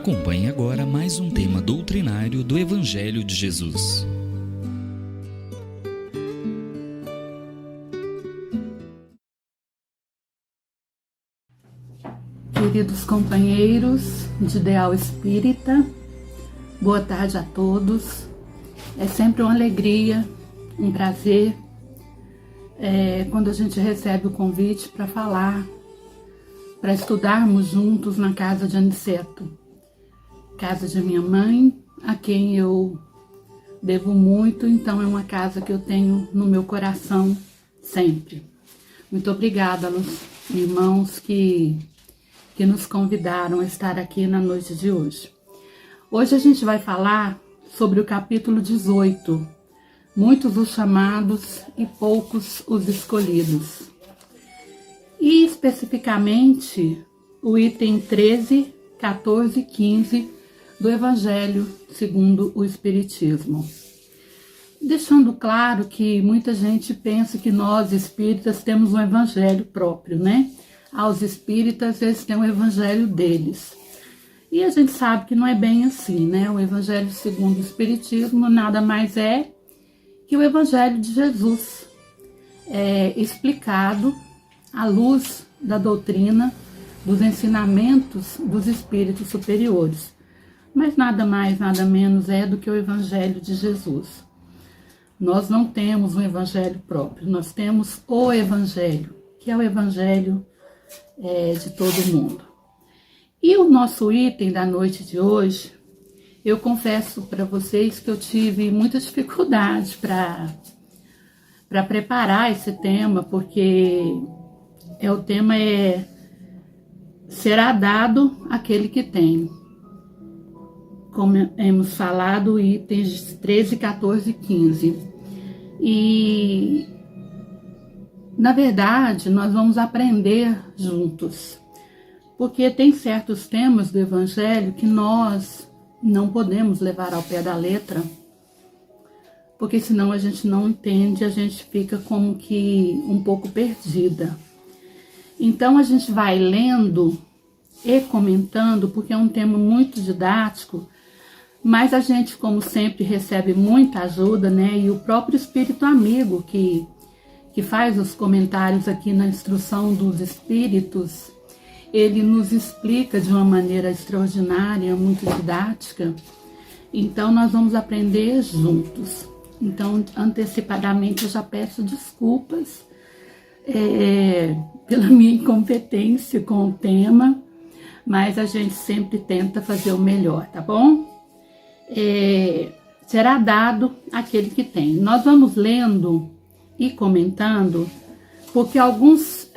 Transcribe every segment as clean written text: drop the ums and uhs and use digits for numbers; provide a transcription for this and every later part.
Acompanhe agora mais um tema doutrinário do Evangelho de Jesus. Queridos companheiros de Ideal Espírita, boa tarde a todos. É sempre uma alegria, um prazer, quando a gente recebe o convite para falar, para estudarmos juntos na casa de Aniceto, casa de minha mãe, a quem eu devo muito, então é uma casa que eu tenho no meu coração sempre. Muito obrigada aos irmãos que nos convidaram a estar aqui na noite de hoje. Hoje a gente vai falar sobre o capítulo 18, muitos os chamados e poucos os escolhidos. E especificamente o item 13, 14 e 15 do Evangelho segundo o Espiritismo. Deixando claro que muita gente pensa que nós espíritas temos um evangelho próprio, né? Aos espíritas eles têm um evangelho deles. E a gente sabe que não é bem assim, né? O Evangelho segundo o Espiritismo nada mais é que o Evangelho de Jesus, explicado à luz da doutrina, dos ensinamentos dos espíritos superiores. Mas nada mais, nada menos é do que o Evangelho de Jesus. Nós não temos um Evangelho próprio, nós temos o Evangelho, que é o Evangelho de todo mundo. E o nosso item da noite de hoje, eu confesso para vocês que eu tive muita dificuldade para preparar esse tema, porque o tema será dado àquele que tem. Como hemos falado, itens 13, 14 e 15. E, na verdade, nós vamos aprender juntos. Porque tem certos temas do Evangelho que nós não podemos levar ao pé da letra, porque senão a gente não entende, a gente fica como que um pouco perdida. Então a gente vai lendo e comentando, porque é um tema muito didático, mas a gente, como sempre, recebe muita ajuda, né? E o próprio Espírito Amigo, que faz os comentários aqui na Instrução dos Espíritos, ele nos explica de uma maneira extraordinária, muito didática. Então, nós vamos aprender juntos. Então, antecipadamente, eu já peço desculpas pela minha incompetência com o tema, mas a gente sempre tenta fazer o melhor, tá bom? Será dado àquele que tem. Nós vamos lendo e comentando, porque alguns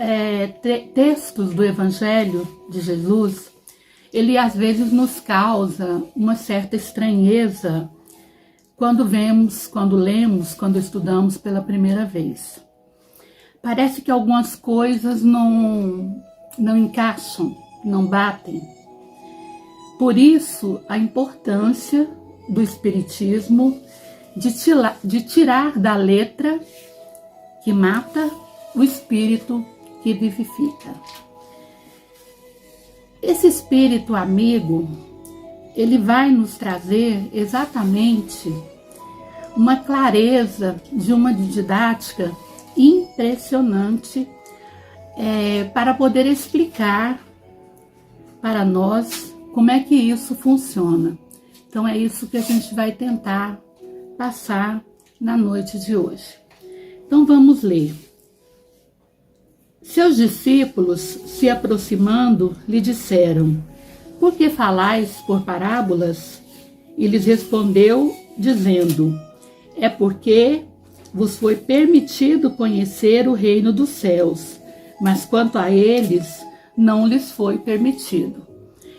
textos do Evangelho de Jesus, ele às vezes nos causa uma certa estranheza quando vemos, quando lemos, quando estudamos pela primeira vez. Parece que algumas coisas não encaixam, não batem. Por isso, a importância do Espiritismo de tirar da letra que mata o espírito que vivifica. Esse Espírito Amigo, ele vai nos trazer exatamente uma clareza de uma didática impressionante para poder explicar para nós como é que isso funciona. Então é isso que a gente vai tentar passar na noite de hoje. Então vamos ler. Seus discípulos, se aproximando, lhe disseram: por que falais por parábolas? E lhes respondeu, dizendo: é porque vos foi permitido conhecer o reino dos céus, mas quanto a eles, não lhes foi permitido.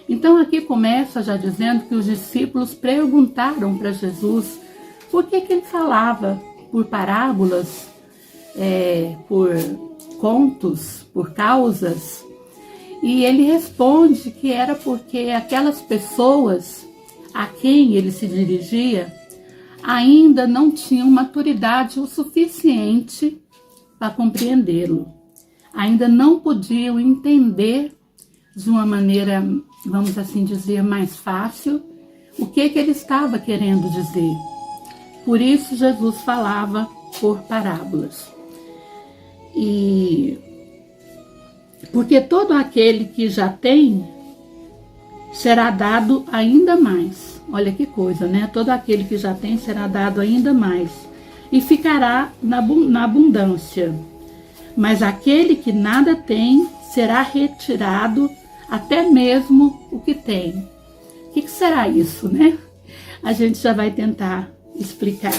Então aqui começa já dizendo que os discípulos perguntaram para Jesus por que ele falava por parábolas, por contos, por causas, e ele responde que era porque aquelas pessoas a quem ele se dirigia ainda não tinham maturidade o suficiente para compreendê-lo, ainda não podiam entender de uma maneira, vamos assim dizer, mais fácil, o que ele estava querendo dizer. Por isso Jesus falava por parábolas. E porque todo aquele que já tem será dado ainda mais. Olha que coisa, né? Todo aquele que já tem será dado ainda mais e ficará na abundância. Mas aquele que nada tem será retirado até mesmo o que tem. O que será isso, né? A gente já vai tentar explicar.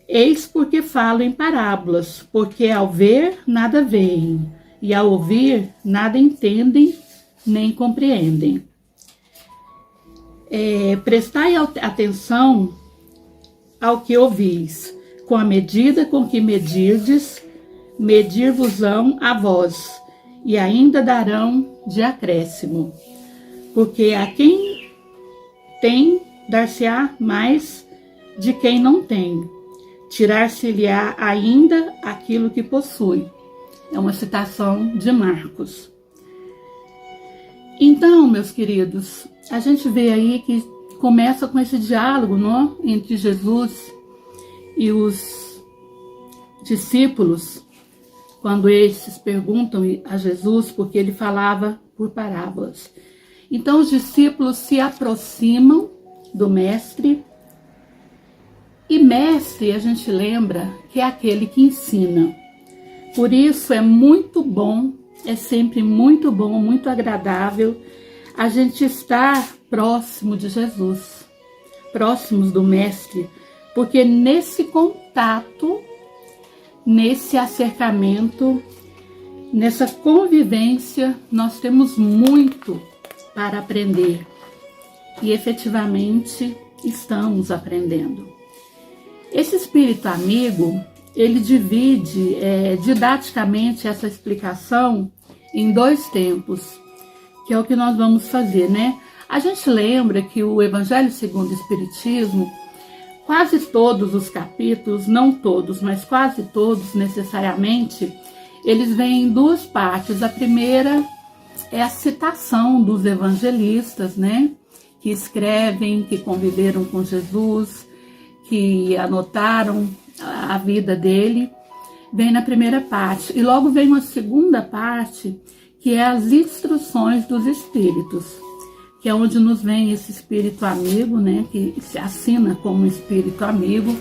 Eis porque falo em parábolas, porque ao ver nada veem, e ao ouvir nada entendem nem compreendem. Prestai atenção ao que ouvis, com a medida com que medirdes, medir-vos-ão a vós, e ainda darão de acréscimo. Porque a quem tem, dar-se-á mais de quem não tem, tirar-se-lhe-á ainda aquilo que possui. É uma citação de Marcos. Então, meus queridos, a gente vê aí que começa com esse diálogo, não? Entre Jesus e os discípulos, quando esses perguntam a Jesus, porque ele falava por parábolas. Então os discípulos se aproximam do mestre, e mestre, a gente lembra que é aquele que ensina. Por isso é muito bom, é sempre muito bom, muito agradável a gente estar próximo de Jesus, próximos do mestre, porque nesse contato, nesse acercamento, nessa convivência, nós temos muito para aprender e efetivamente estamos aprendendo. Esse espírito amigo, ele divide didaticamente essa explicação em 2 tempos, que é o que nós vamos fazer, né? A gente lembra que o Evangelho segundo o Espiritismo, quase todos os capítulos, não todos, mas quase todos necessariamente, eles vêm em 2 partes. A primeira é a citação dos evangelistas, né? Que escrevem, que conviveram com Jesus, que anotaram a vida dele, vem na primeira parte. E logo vem uma segunda parte, que é as instruções dos espíritos, que é onde nos vem esse espírito amigo, né, que se assina como espírito amigo,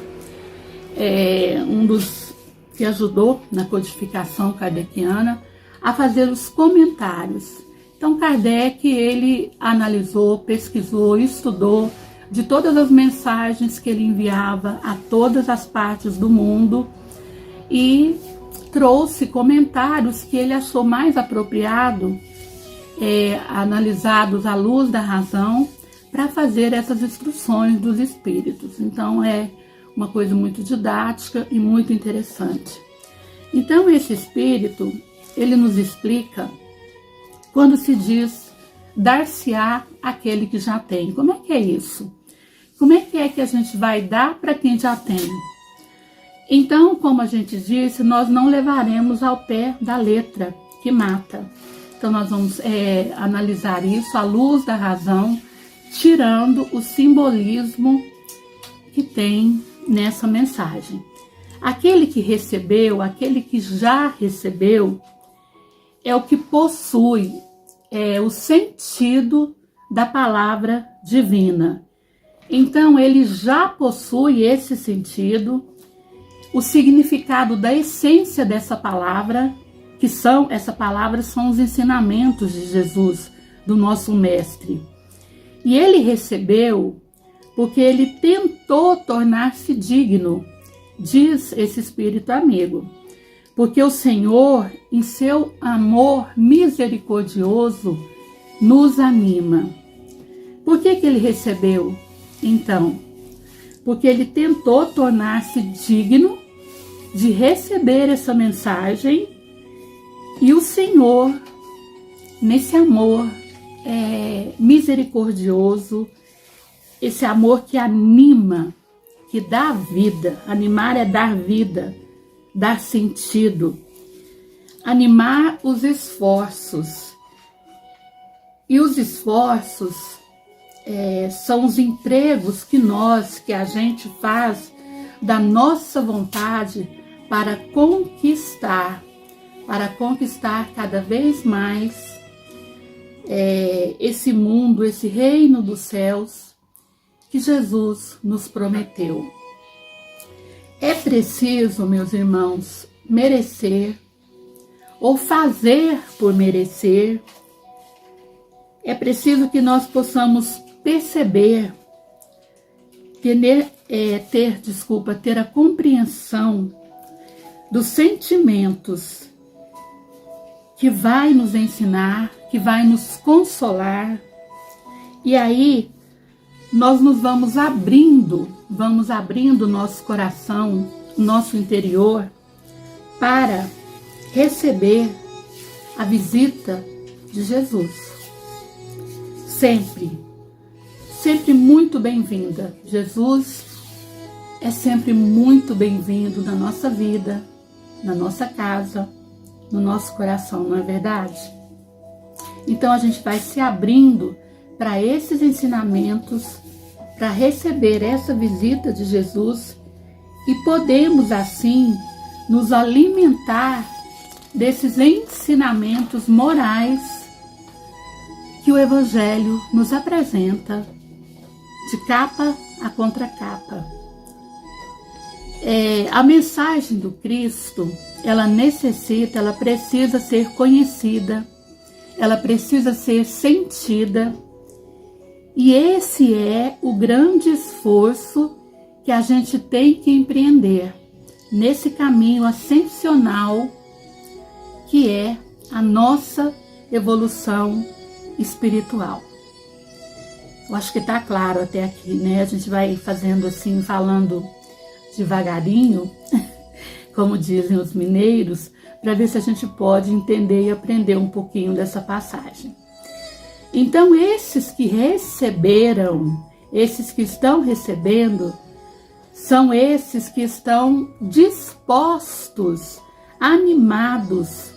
um dos que ajudou na codificação kardeciana a fazer os comentários. Então Kardec, ele analisou, pesquisou, estudou de todas as mensagens que ele enviava a todas as partes do mundo e trouxe comentários que ele achou mais apropriado, analisados à luz da razão, para fazer essas instruções dos espíritos. Então é uma coisa muito didática e muito interessante. Então esse espírito, ele nos explica quando se diz dar-se-á aquele que já tem. Como é que é isso? Como é que a gente vai dar para quem já tem? Então, como a gente disse, nós não levaremos ao pé da letra que mata. Então nós vamos analisar isso à luz da razão, tirando o simbolismo que tem nessa mensagem. Aquele que recebeu, aquele que já recebeu, é o que possui o sentido da palavra divina. Então ele já possui esse sentido, o significado da essência dessa palavra, essa palavra são os ensinamentos de Jesus, do nosso mestre. E ele recebeu porque ele tentou tornar-se digno, diz esse espírito amigo. Porque o Senhor, em seu amor misericordioso, nos anima. Por que ele recebeu, então? Porque ele tentou tornar-se digno de receber essa mensagem, e o Senhor, nesse amor misericordioso, esse amor que anima, que dá vida. Animar é dar vida, dar sentido, animar os esforços. E os esforços são os empregos que a gente faz da nossa vontade para conquistar cada vez mais esse mundo, esse reino dos céus que Jesus nos prometeu. É preciso, meus irmãos, merecer ou fazer por merecer. É preciso que nós possamos perceber, ter a compreensão dos sentimentos que vai nos ensinar, que vai nos consolar. E aí nós nos vamos abrindo nosso coração, nosso interior, para receber a visita de Jesus. Sempre muito bem-vinda. Jesus é sempre muito bem-vindo na nossa vida, na nossa casa, no nosso coração, não é verdade? Então a gente vai se abrindo para esses ensinamentos, para receber essa visita de Jesus e podemos assim nos alimentar desses ensinamentos morais que o Evangelho nos apresenta de capa a contracapa. A mensagem do Cristo, ela precisa ser conhecida, ela precisa ser sentida, e esse é o grande esforço que a gente tem que empreender nesse caminho ascensional que é a nossa evolução espiritual. Eu acho que está claro até aqui, né? A gente vai fazendo assim, falando devagarinho, como dizem os mineiros, para ver se a gente pode entender e aprender um pouquinho dessa passagem. Então, esses que receberam, esses que estão recebendo, são esses que estão dispostos, animados,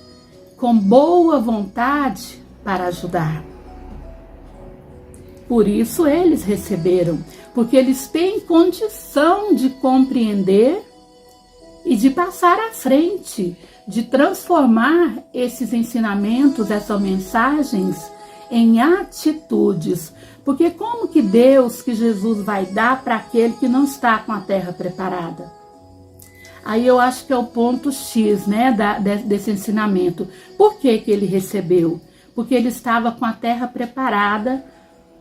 com boa vontade para ajudar. Por isso eles receberam, porque eles têm condição de compreender e de passar à frente, de transformar esses ensinamentos, essas mensagens em atitudes. Porque como que Jesus vai dar para aquele que não está com a terra preparada? Aí eu acho que é o ponto X, né, desse ensinamento. Por que ele recebeu? Porque ele estava com a terra preparada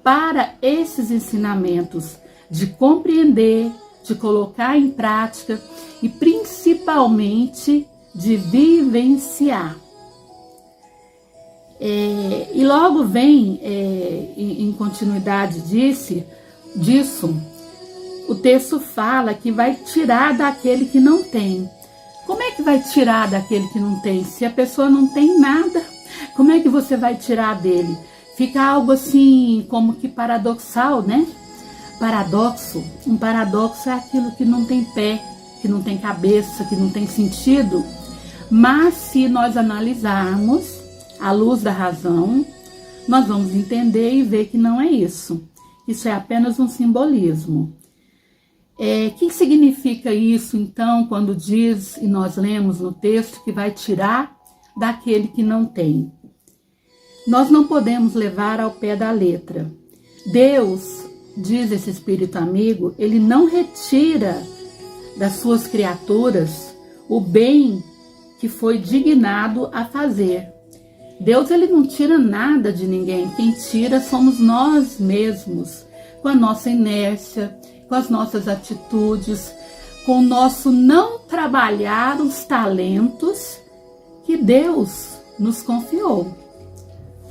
para esses ensinamentos, de compreender, de colocar em prática e principalmente de vivenciar. E logo vem, em continuidade disso, o texto fala que vai tirar daquele que não tem. Como é que vai tirar daquele que não tem? Se a pessoa não tem nada, como é que você vai tirar dele? Fica algo assim, como que paradoxal, né? Um paradoxo é aquilo que não tem pé, que não tem cabeça, que não tem sentido. Mas se nós analisarmos à luz da razão, nós vamos entender e ver que não é isso. Isso é apenas um simbolismo. O que significa isso, então, quando diz, e nós lemos no texto, que vai tirar daquele que não tem? Nós não podemos levar ao pé da letra. Deus, diz esse Espírito amigo, ele não retira das suas criaturas o bem que foi dignado a fazer. Deus, ele não tira nada de ninguém. Quem tira somos nós mesmos, com a nossa inércia, com as nossas atitudes, com o nosso não trabalhar os talentos que Deus nos confiou.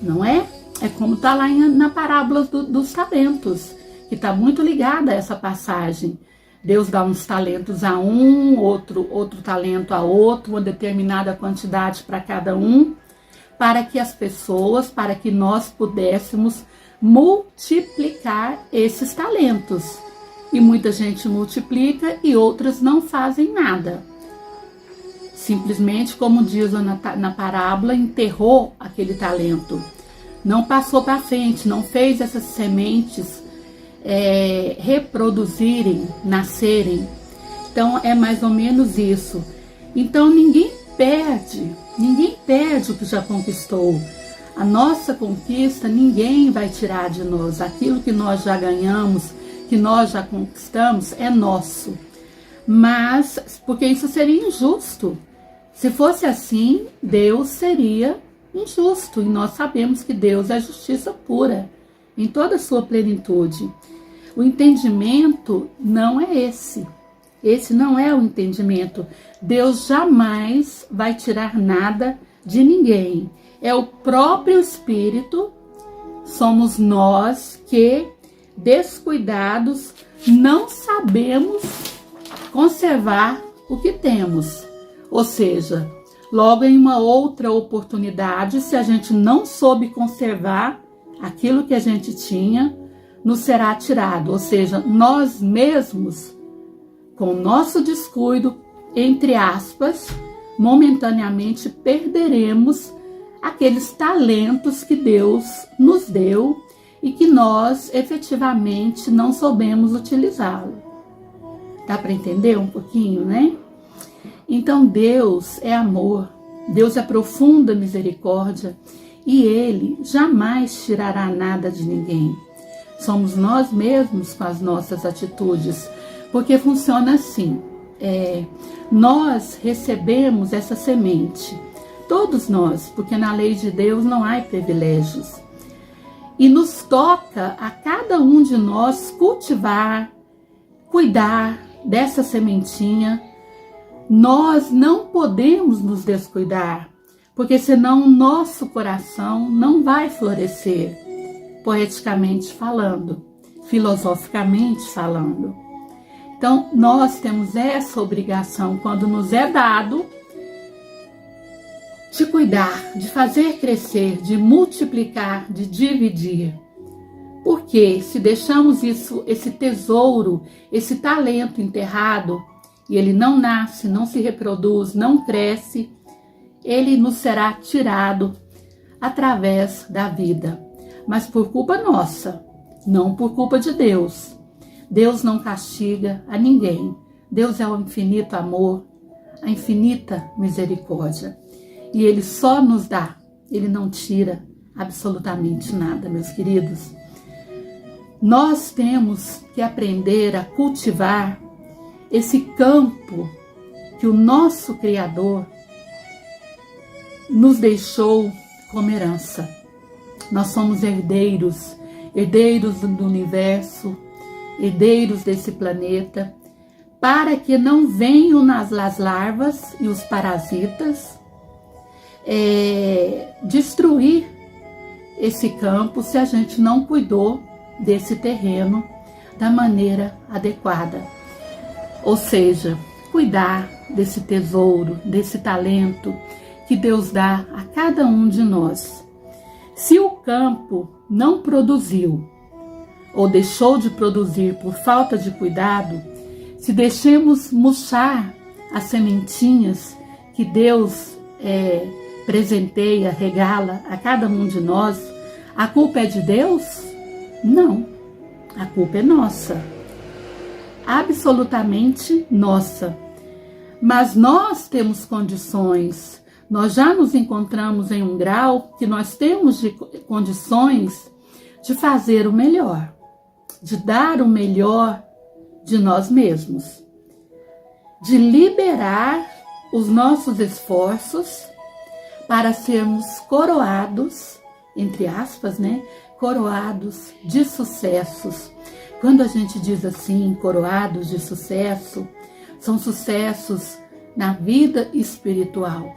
Não é? É como está lá na parábola dos talentos, que está muito ligada a essa passagem. Deus dá uns talentos a um, outro talento a outro, uma determinada quantidade para cada um, para que as pessoas, para que nós pudéssemos multiplicar esses talentos. E muita gente multiplica e outras não fazem nada. Simplesmente, como diz na parábola, enterrou aquele talento. não passou para frente, não fez essas sementes reproduzirem, nascerem. Então é mais ou menos isso. Então ninguém perde o que já conquistou. A nossa conquista ninguém vai tirar de nós. Aquilo que nós já ganhamos, que nós já conquistamos, é nosso. Mas, porque isso seria injusto. Se fosse assim, Deus seria injusto. E nós sabemos que Deus é justiça pura, em toda a sua plenitude. O entendimento não é esse. Esse não é o entendimento. Deus jamais vai tirar nada de ninguém. É o próprio Espírito, somos nós que, descuidados, não sabemos conservar o que temos. Ou seja, logo em uma outra oportunidade, se a gente não soube conservar aquilo que a gente tinha, nos será tirado. Ou seja, nós mesmos, com o nosso descuido, entre aspas, momentaneamente perderemos aqueles talentos que Deus nos deu e que nós efetivamente não soubemos utilizá-lo. Dá para entender um pouquinho, né? Então Deus é amor, Deus é profunda misericórdia e Ele jamais tirará nada de ninguém. Somos nós mesmos com as nossas atitudes, porque funciona assim. Nós recebemos essa semente, todos nós, porque na lei de Deus não há privilégios. E nos toca a cada um de nós cultivar, cuidar dessa sementinha. Nós não podemos nos descuidar, porque senão o nosso coração não vai florescer, poeticamente falando, filosoficamente falando. Então, nós temos essa obrigação, quando nos é dado, de cuidar, de fazer crescer, de multiplicar, de dividir. Porque se deixamos esse tesouro, esse talento enterrado, e ele não nasce, não se reproduz, não cresce, ele nos será tirado através da vida. Mas por culpa nossa, não por culpa de Deus. Deus não castiga a ninguém. Deus é o infinito amor, a infinita misericórdia. E Ele só nos dá, Ele não tira absolutamente nada, meus queridos. Nós temos que aprender a cultivar esse campo que o nosso Criador nos deixou como herança. Nós somos herdeiros do universo, herdeiros desse planeta, para que não venham as larvas e os parasitas destruir esse campo se a gente não cuidou desse terreno da maneira adequada. Ou seja, cuidar desse tesouro, desse talento que Deus dá a cada um de nós. Se o campo não produziu ou deixou de produzir por falta de cuidado, se deixemos murchar as sementinhas que Deus presenteia, regala a cada um de nós, a culpa é de Deus? Não, a culpa é nossa, absolutamente nossa. Mas nós temos condições, nós já nos encontramos em um grau que nós temos condições de fazer o melhor, de dar o melhor de nós mesmos, de liberar os nossos esforços para sermos coroados, entre aspas, né? Coroados de sucessos. Quando a gente diz assim, coroados de sucesso, são sucessos na vida espiritual.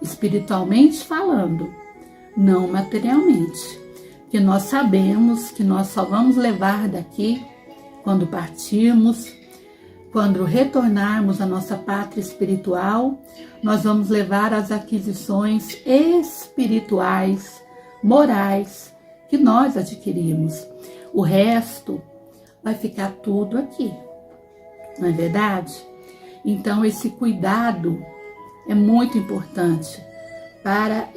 Espiritualmente falando, não materialmente. Porque nós sabemos que nós só vamos levar daqui quando partirmos, quando retornarmos à nossa pátria espiritual, nós vamos levar as aquisições espirituais, morais, que nós adquirimos. O resto vai ficar tudo aqui, não é verdade? Então esse cuidado é muito importante para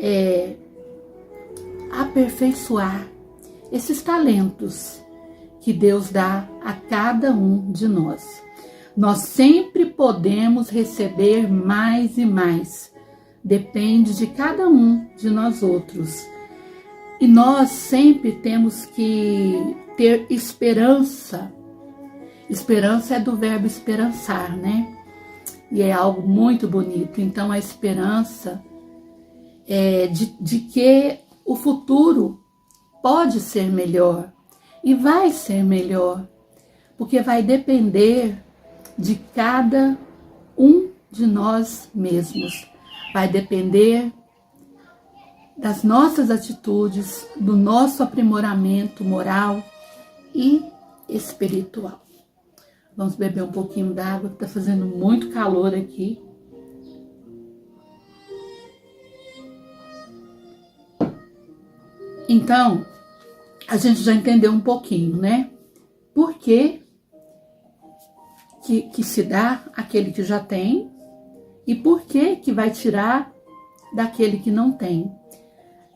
aperfeiçoar esses talentos que Deus dá a cada um de nós. Nós sempre podemos receber mais e mais. Depende de cada um de nós outros. E nós sempre temos que ter esperança. Esperança é do verbo esperançar, né? E é algo muito bonito. Então, a esperança é de que o futuro pode ser melhor e vai ser melhor, porque vai depender de cada um de nós mesmos. Vai depender das nossas atitudes, do nosso aprimoramento moral e espiritual. Vamos beber um pouquinho d'água, que está fazendo muito calor aqui. Então, a gente já entendeu um pouquinho, né? Por que se dá aquele que já tem e por que vai tirar daquele que não tem.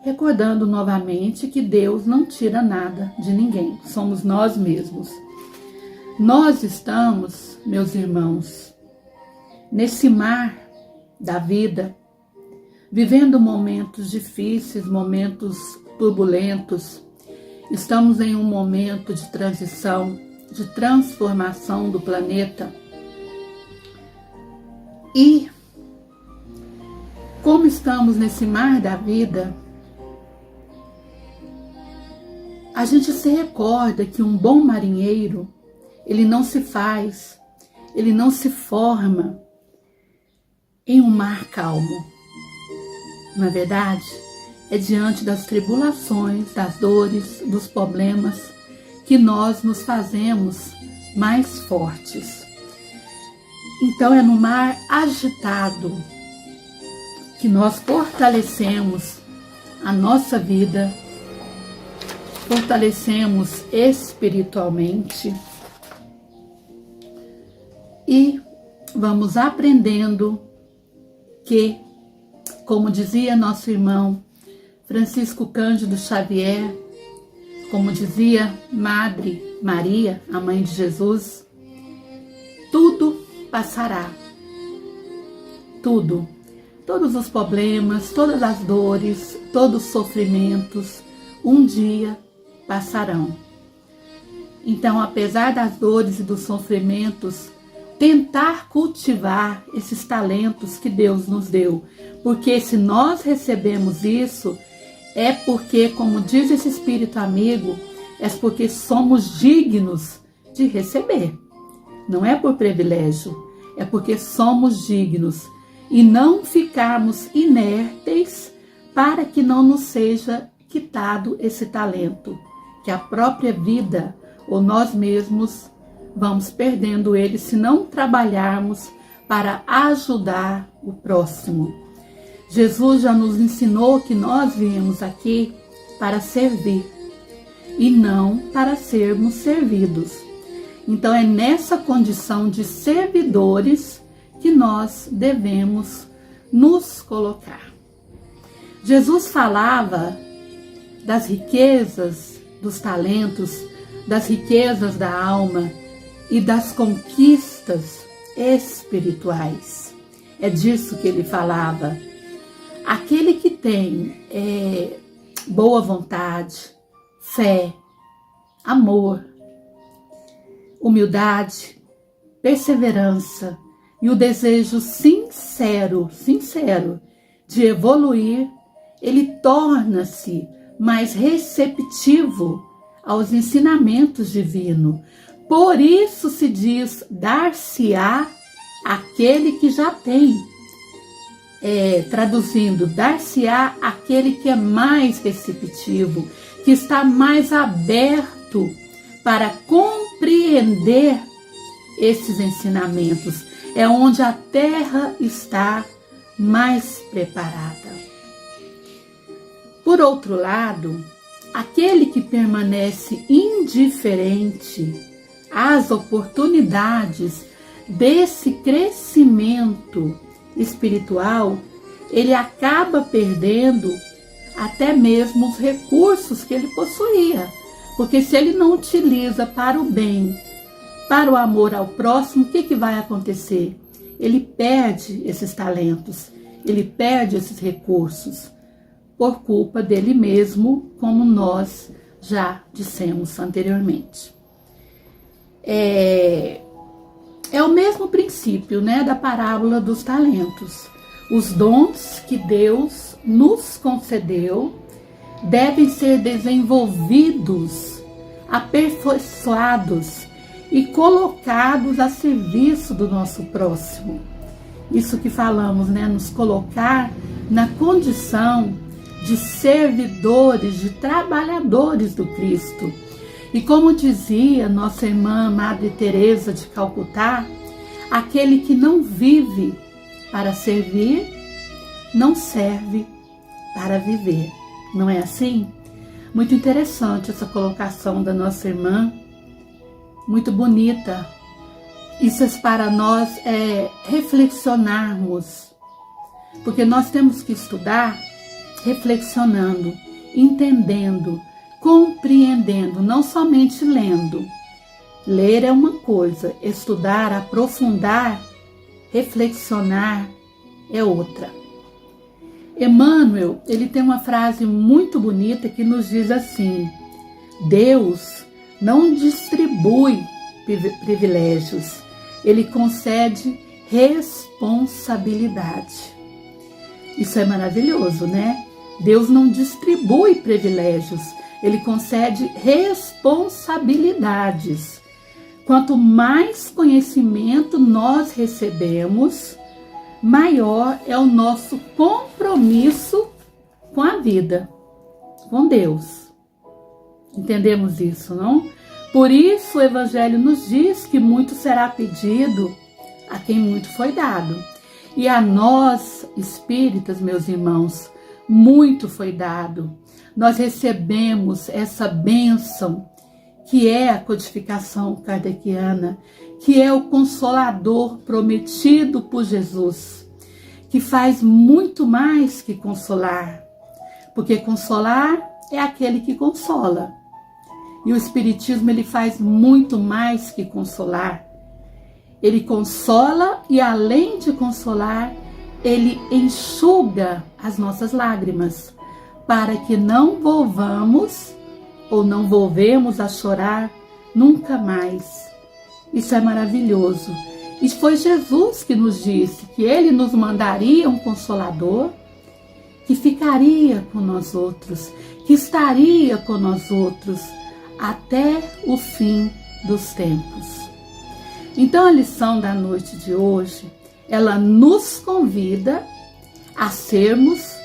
Recordando novamente que Deus não tira nada de ninguém, somos nós mesmos. Nós estamos, meus irmãos, nesse mar da vida, vivendo momentos difíceis, momentos turbulentos. Estamos em um momento de transição, de transformação do planeta. E como estamos nesse mar da vida, a gente se recorda que um bom marinheiro, ele não se faz, ele não se forma em um mar calmo. Não é verdade? É diante das tribulações, das dores, dos problemas que nós nos fazemos mais fortes. Então é no mar agitado que nós fortalecemos a nossa vida, fortalecemos espiritualmente e vamos aprendendo que, como dizia nosso irmão Francisco Cândido Xavier, como dizia Madre Maria, a mãe de Jesus, tudo passará. Tudo. Todos os problemas, todas as dores, todos os sofrimentos, um dia passarão. Então, apesar das dores e dos sofrimentos, tentar cultivar esses talentos que Deus nos deu. Porque se nós recebemos isso, é porque, como diz esse espírito amigo, é porque somos dignos de receber. Não é por privilégio, é porque somos dignos. E não ficarmos inertes para que não nos seja quitado esse talento, que a própria vida ou nós mesmos vamos perdendo ele se não trabalharmos para ajudar o próximo. Jesus já nos ensinou que nós viemos aqui para servir e não para sermos servidos. Então é nessa condição de servidores que nós devemos nos colocar. Jesus falava das riquezas dos talentos, das riquezas da alma e das conquistas espirituais. É disso que ele falava. Aquele que tem boa vontade, fé, amor, humildade, perseverança e o desejo sincero de evoluir, ele torna-se mais receptivo aos ensinamentos divinos. Por isso se diz, dar-se-á aquele que já tem. Traduzindo, dar-se-á aquele que é mais receptivo, que está mais aberto para compreender esses ensinamentos. É onde a terra está mais preparada. Por outro lado, aquele que permanece indiferente às oportunidades desse crescimento espiritual, ele acaba perdendo até mesmo os recursos que ele possuía. Porque se ele não utiliza para o bem, para o amor ao próximo, o que vai acontecer? Ele perde esses talentos, ele perde esses recursos por culpa dele mesmo, como nós já dissemos anteriormente. É o mesmo princípio, né, da parábola dos talentos. Os dons que Deus nos concedeu devem ser desenvolvidos, aperfeiçoados e colocados a serviço do nosso próximo. Isso que falamos, né? Nos colocar na condição de servidores, de trabalhadores do Cristo. E como dizia nossa irmã Madre Teresa de Calcutá, aquele que não vive para servir, não serve para viver. Não é assim? Muito interessante essa colocação da nossa irmã, muito bonita. Isso é para nós reflexionarmos, porque nós temos que estudar reflexionando, entendendo, compreendendo, não somente lendo. Ler é uma coisa, estudar, aprofundar, reflexionar é outra. Emmanuel, ele tem uma frase muito bonita que nos diz assim: Deus não distribui privilégios, ele concede responsabilidade. Isso é maravilhoso, né? Deus não distribui privilégios, ele concede responsabilidades. Quanto mais conhecimento nós recebemos, maior é o nosso compromisso com a vida, com Deus. Entendemos isso, não? Por isso o Evangelho nos diz que muito será pedido a quem muito foi dado. E a nós, espíritas, meus irmãos, muito foi dado. Nós recebemos essa bênção, que é a codificação kardeciana, que é o Consolador prometido por Jesus, que faz muito mais que consolar, porque consolar é aquele que consola. E o Espiritismo, ele faz muito mais que consolar. Ele consola e, além de consolar, ele enxuga as nossas lágrimas, para que não volvamos ou não volvemos a chorar nunca mais. Isso é maravilhoso. E foi Jesus que nos disse que ele nos mandaria um Consolador que ficaria com nós outros, que estaria com nós outros até o fim dos tempos. Então a lição da noite de hoje, ela nos convida a sermos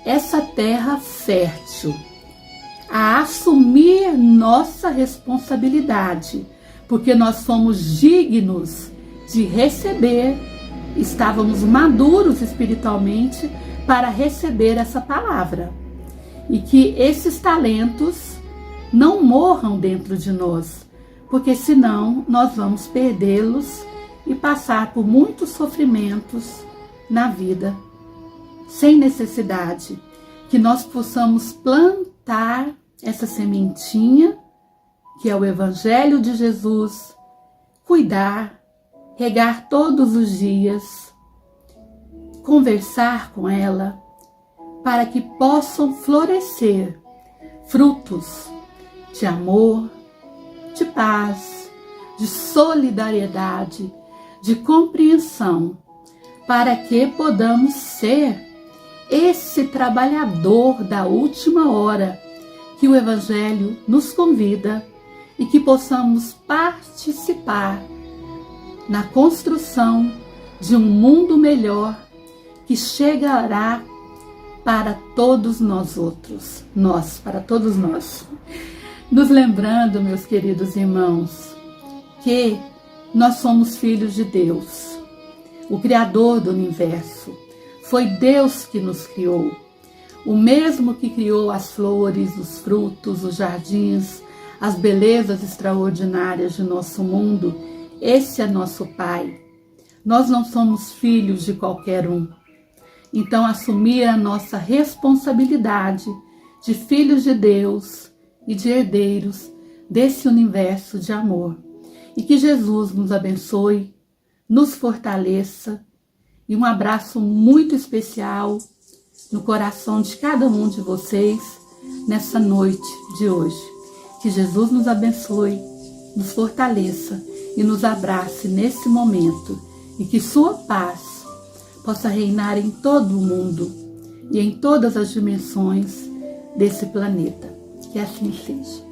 essa terra fértil, a assumir nossa responsabilidade, porque nós somos dignos de receber, estávamos maduros espiritualmente para receber essa palavra. E que esses talentos não morram dentro de nós, porque senão nós vamos perdê-los e passar por muitos sofrimentos na vida, sem necessidade. Que nós possamos plantar essa sementinha, que é o Evangelho de Jesus, cuidar, regar todos os dias, conversar com ela, para que possam florescer frutos de amor, de paz, de solidariedade, de compreensão, para que podamos ser esse trabalhador da última hora que o Evangelho nos convida e que possamos participar na construção de um mundo melhor que chegará para todos nós outros, para todos nós. Nos lembrando, meus queridos irmãos, que nós somos filhos de Deus, o Criador do universo. Foi Deus que nos criou, o mesmo que criou as flores, os frutos, os jardins, as belezas extraordinárias de nosso mundo. Esse é nosso Pai. Nós não somos filhos de qualquer um. então assumir a nossa responsabilidade de filhos de Deus e de herdeiros desse universo de amor. E que Jesus nos abençoe, nos fortaleça, e um abraço muito especial no coração de cada um de vocês nessa noite de hoje. Que Jesus nos abençoe, nos fortaleça e nos abrace nesse momento, e que sua paz possa reinar em todo o mundo e em todas as dimensões desse planeta. Que assim seja.